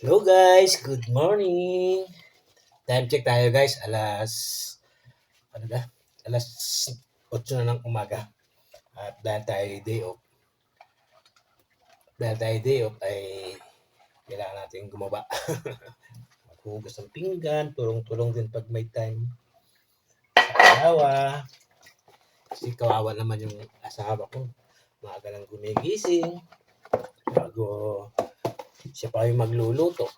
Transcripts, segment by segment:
Hello guys, good morning. Time check tayo guys, ano ba? Alas 8 na ng umaga. At dahil tayo day off ay kailangan natin gumawa. Maghugas ng pinggan, tulong-tulong din pag may time sa asawa. Kasi kawawa naman yung asawa ko. Maaga lang gumigising. Bago siya pa yung magluluto.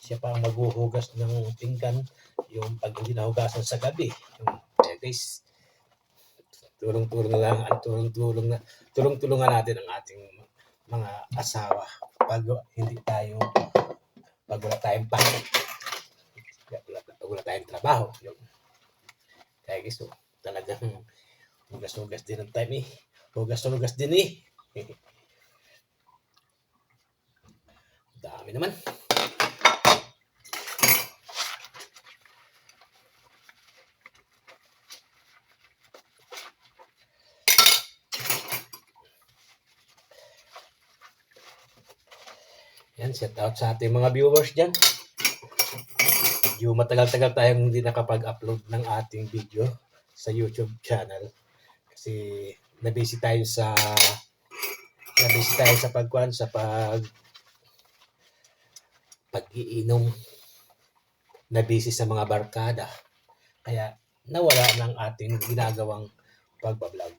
Siya pa ang maghuhugas ng pinggan. Yung pag hindi nahugasan sa gabi. Guys, tulong-tulong lang at tulong-tulungan natin ang ating mga asawa pag hindi tayo pag wala tayong pasok, pag wala tayong trabaho. Yun. Kaya guys, talagang hugas-hugas din ang time eh. Hugas-hugas din eh. Dami naman. Yan, shout out sa ating mga viewers dyan. Medyo matagal-tagal tayong hindi nakapag-upload ng ating video sa YouTube channel. Kasi nabisi tayo sa pag-iinom, nabisi sa mga barkada. Kaya nawala ng ating ginagawang pagbablog.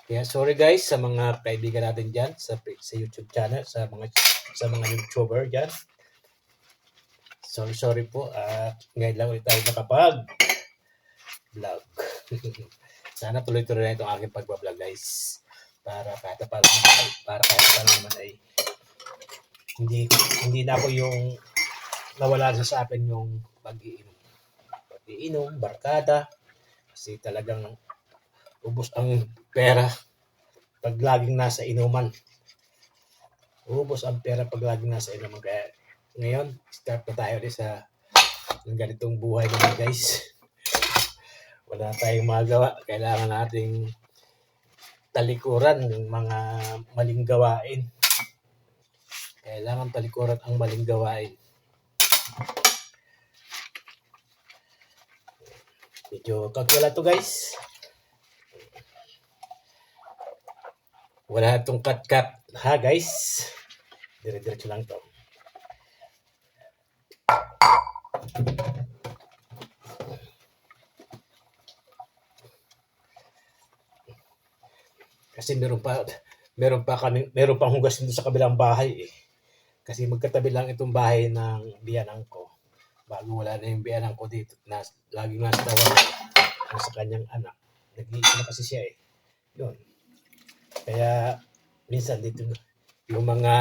Kaya sorry guys sa mga kaibigan natin diyan sa YouTube channel, sa mga YouTuber diyan. Sorry po at ngayon lang ulit tayo nakapag-vlog. Sana tuloy-tuloy na itong aking pagbablog guys. Para kahit paano naman ay hindi na ako yung nawala sa akin yung pag-iinom, barkada. Kasi talagang ubos ang pera pag laging nasa inuman. Ubos ang pera pag laging nasa inuman. Kaya ngayon, start na tayo ulit sa ganitong buhay naman guys. Wala tayong magawa. Kailangan nating talikuran ng mga maling gawain. Kailangan talikuran ang maling gawain. Medyo kagwala to guys. Wala itong cut-cut ha guys. Dire-diretso lang to. Kasi meron pang hugas dito sa kabilang bahay eh. Kasi magkatabi lang itong bahay ng biyanan ko. Bago wala na yung biyanan ko dito, laging nasa tawag sa kanyang anak. Nag-iisa na kasi siya eh. Yun. Kaya minsan dito yung mga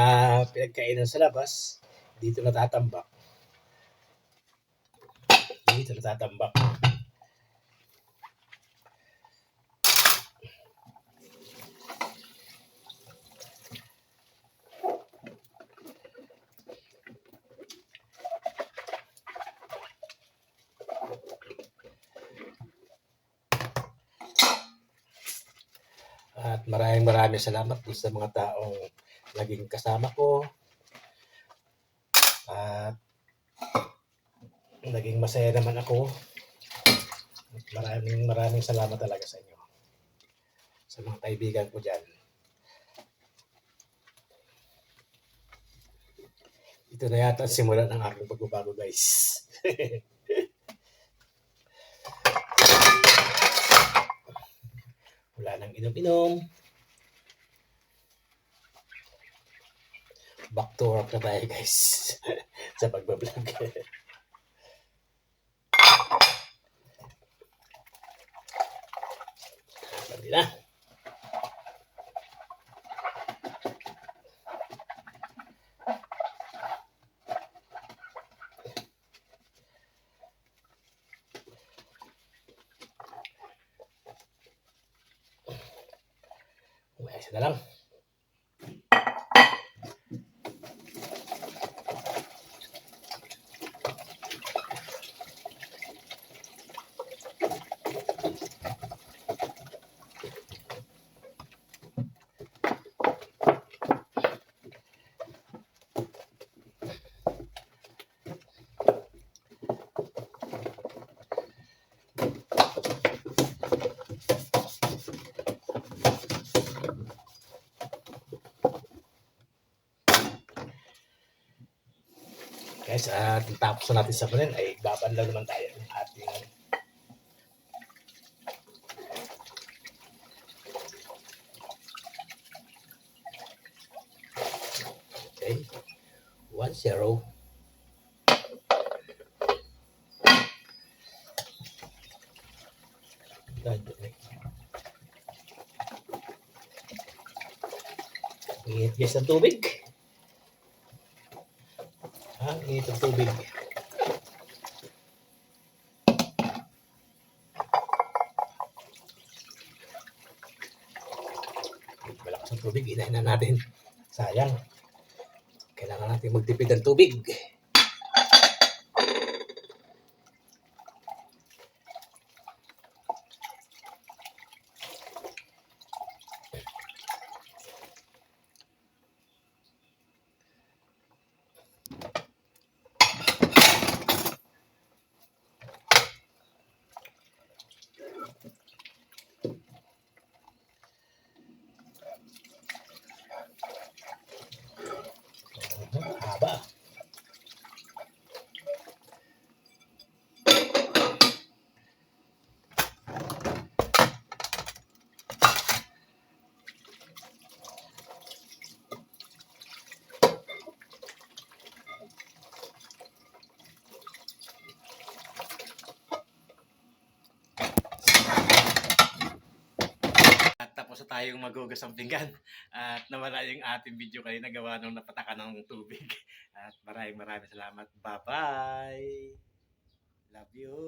pinagkainan sa labas, dito natatambak. At maraming salamat sa mga taong naging kasama ko. At naging masaya naman ako. Maraming salamat talaga sa inyo. Sa mga kaibigan ko dyan. Ito na yata ang simula ng aking pagbabago guys. Wala nang inom-inom. Back to work na tayo guys. Sa pagbablog. Pwede na. Isa na lang. Guys, at tapos na natin sa panin, ay babanlaw naman tayo ng ating okay. 1-0. Init guys ng tubig. Ang init ng tubig. Malakas ang tubig, inahin na natin. Sayang. Kailangan natin magtipid ng tubig. Haba. At tapos na tayong maghugas ng pinggan. At nawala yung ating video kayo nagawa nung napatakan ng tubig. At maraming salamat. Bye-bye. Love you.